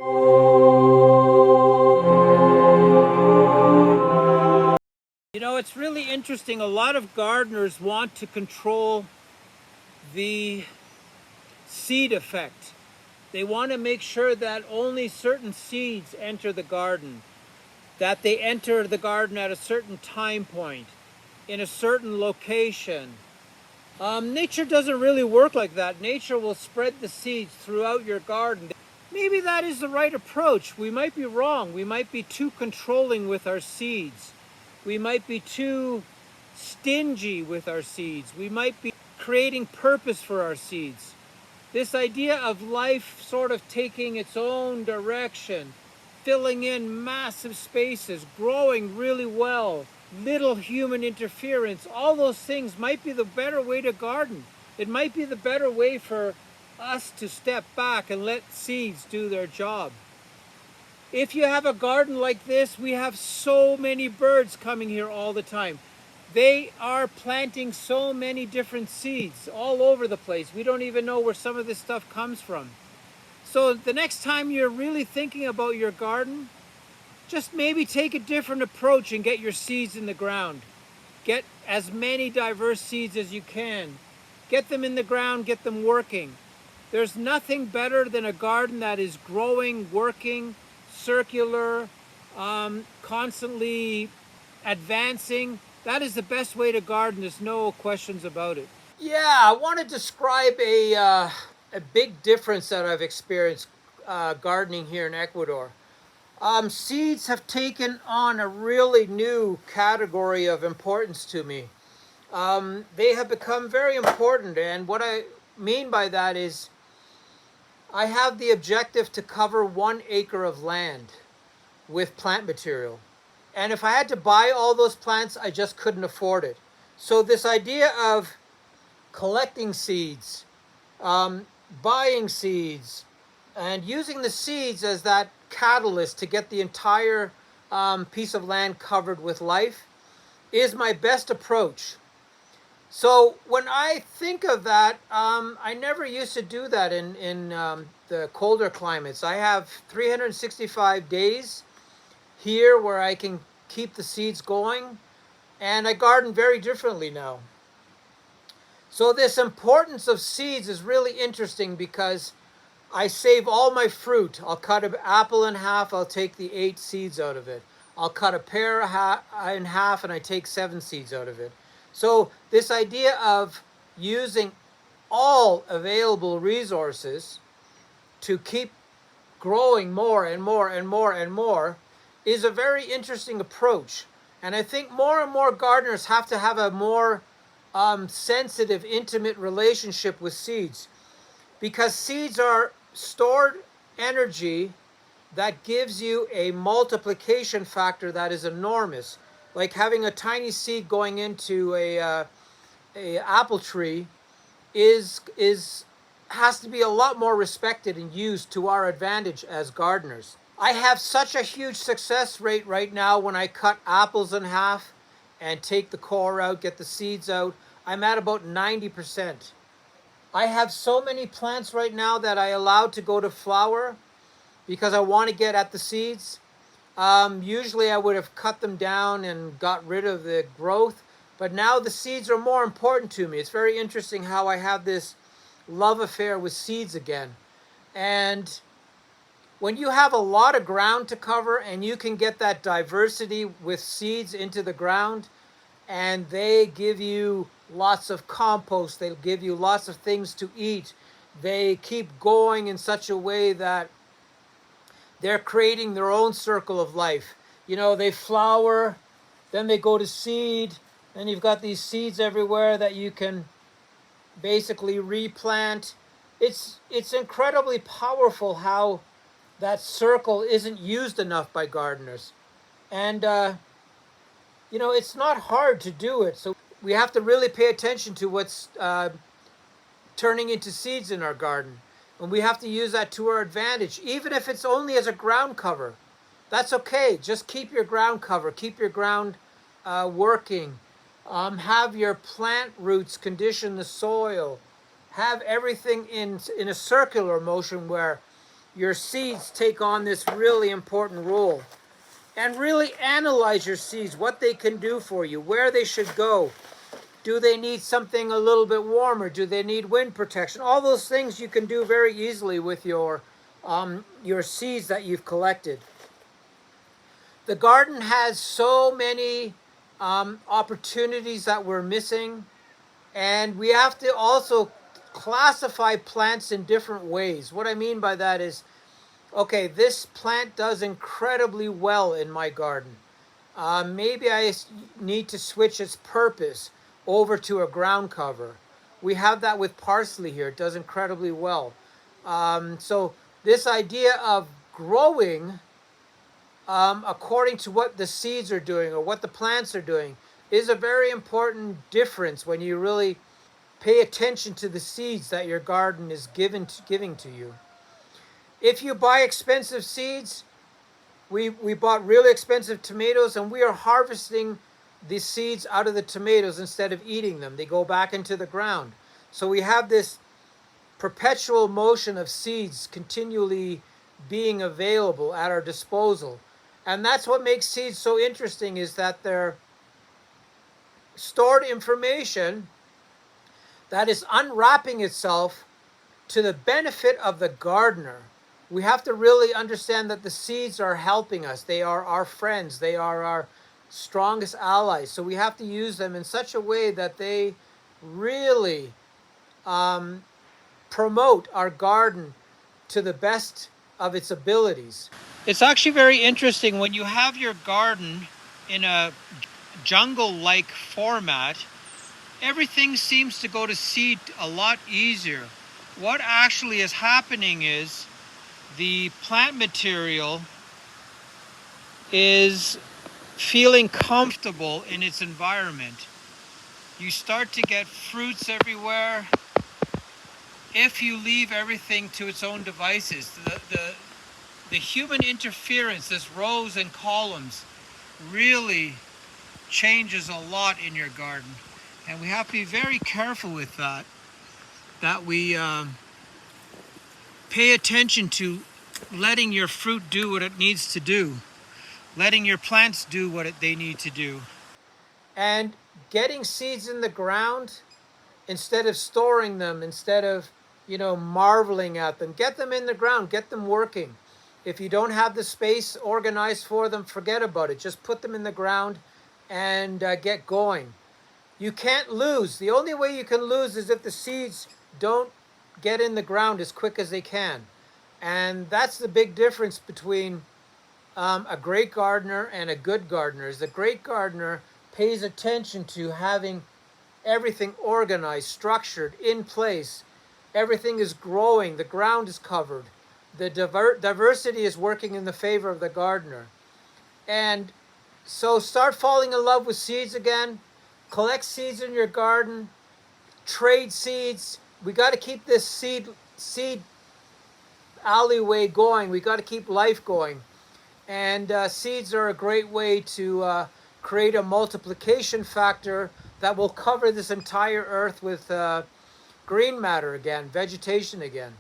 You know, it's really interesting. A lot of gardeners want to control the seed effect. They want to make sure that only certain seeds enter the garden, that they enter the garden at a certain time point, in a certain location. Nature doesn't really work like that. Nature will spread the seeds throughout your garden. Maybe that is the right approach. We might be wrong. We might be too controlling with our seeds. We might be too stingy with our seeds. We might be creating purpose for our seeds. This idea of life sort of taking its own direction, filling in massive spaces, growing really well, little human interference, all those things might be the better way to garden. It might be the better way for us to step back and let seeds do their job. If you have a garden like this, we have so many birds coming here all the time. They are planting so many different seeds all over the place. We don't even know where some of this stuff comes from. So the next time you're really thinking about your garden, just maybe take a different approach and get your seeds in the ground. Get as many diverse seeds as you can. Get them in the ground, get them working. There's nothing better than a garden that is growing, working, circular, constantly advancing. That is the best way to garden. There's no questions about it. Yeah, I want to describe a big difference that I've experienced gardening here in Ecuador. Seeds have taken on a really new category of importance to me. They have become very important, and what I mean by that is I have the objective to cover 1 acre of land with plant material. And if I had to buy all those plants, I just couldn't afford it. So this idea of collecting seeds, buying seeds, and using the seeds as that catalyst to get the entire piece of land covered with life is my best approach. So when I think of that, I never used to do that in the colder climates. I have 365 days here where I can keep the seeds going, and I garden very differently now. So this importance of seeds is really interesting because I save all my fruit. I'll cut an apple in half, I'll take the 8 seeds out of it. I'll cut a pear in half and I take 7 seeds out of it. So this idea of using all available resources to keep growing more and more and more and more is a very interesting approach. And I think more and more gardeners have to have a more sensitive, intimate relationship with seeds, because seeds are stored energy that gives you a multiplication factor that is enormous. Like having a tiny seed going into a apple tree is has to be a lot more respected and used to our advantage as gardeners. I have such a huge success rate right now when I cut apples in half and take the core out, get the seeds out. I'm at about 90%. I have so many plants right now that I allowed to go to flower because I want to get at the seeds. Usually I would have cut them down and got rid of the growth, but now the seeds are more important to me. It's very interesting how I have this love affair with seeds again. And when you have a lot of ground to cover and you can get that diversity with seeds into the ground, and they give you lots of compost, they give you lots of things to eat, they keep going in such a way that they're creating their own circle of life. You know, they flower, then they go to seed, then you've got these seeds everywhere that you can basically replant. It's incredibly powerful how that circle isn't used enough by gardeners. And, you know, it's not hard to do it. So we have to really pay attention to what's turning into seeds in our garden. And we have to use that to our advantage, even if it's only as a ground cover. That's okay. Just keep your ground cover. Keep your ground working. Have your plant roots condition the soil. Have everything in a circular motion where your seeds take on this really important role. And really analyze your seeds, what they can do for you, where they should go. Do they need something a little bit warmer? Do they need wind protection? All those things you can do very easily with your seeds that you've collected. The garden has so many opportunities that we're missing, and we have to also classify plants in different ways. What I mean by that is, okay, this plant does incredibly well in my garden. Maybe I need to switch its purpose over to a ground cover. We have that with parsley here. It does incredibly well. So this idea of growing according to what the seeds are doing or what the plants are doing is a very important difference when you really pay attention to the seeds that your garden is giving to you. If you buy expensive seeds, we bought really expensive tomatoes, and we are harvesting the seeds out of the tomatoes instead of eating them. They go back into the ground. So we have this perpetual motion of seeds continually being available at our disposal. And that's what makes seeds so interesting, is that they're stored information that is unwrapping itself to the benefit of the gardener. We have to really understand that the seeds are helping us. They are our friends. They are our strongest allies. So we have to use them in such a way that they really promote our garden to the best of its abilities. It's actually very interesting when you have your garden in a jungle-like format. Everything seems to go to seed a lot easier. What actually is happening is the plant material is feeling comfortable in its environment. You start to get fruits everywhere if you leave everything to its own devices. The human interference, this rows and columns, really changes a lot in your garden. And we have to be very careful with that we pay attention to letting your fruit do what it needs to do, letting your plants do what they need to do. And getting seeds in the ground instead of storing them, instead of, marveling at them. Get them in the ground, get them working. If you don't have the space organized for them, forget about it. Just put them in the ground and get going. You can't lose. The only way you can lose is if the seeds don't get in the ground as quick as they can. And that's the big difference between a great gardener and a good gardener. Is the great gardener pays attention to having everything organized, structured, in place. Everything is growing. The ground is covered. The diversity is working in the favor of the gardener. And so start falling in love with seeds again. Collect seeds in your garden. Trade seeds. We got to keep this seed alleyway going. We got to keep life going. And seeds are a great way to create a multiplication factor that will cover this entire earth with green matter again, vegetation again.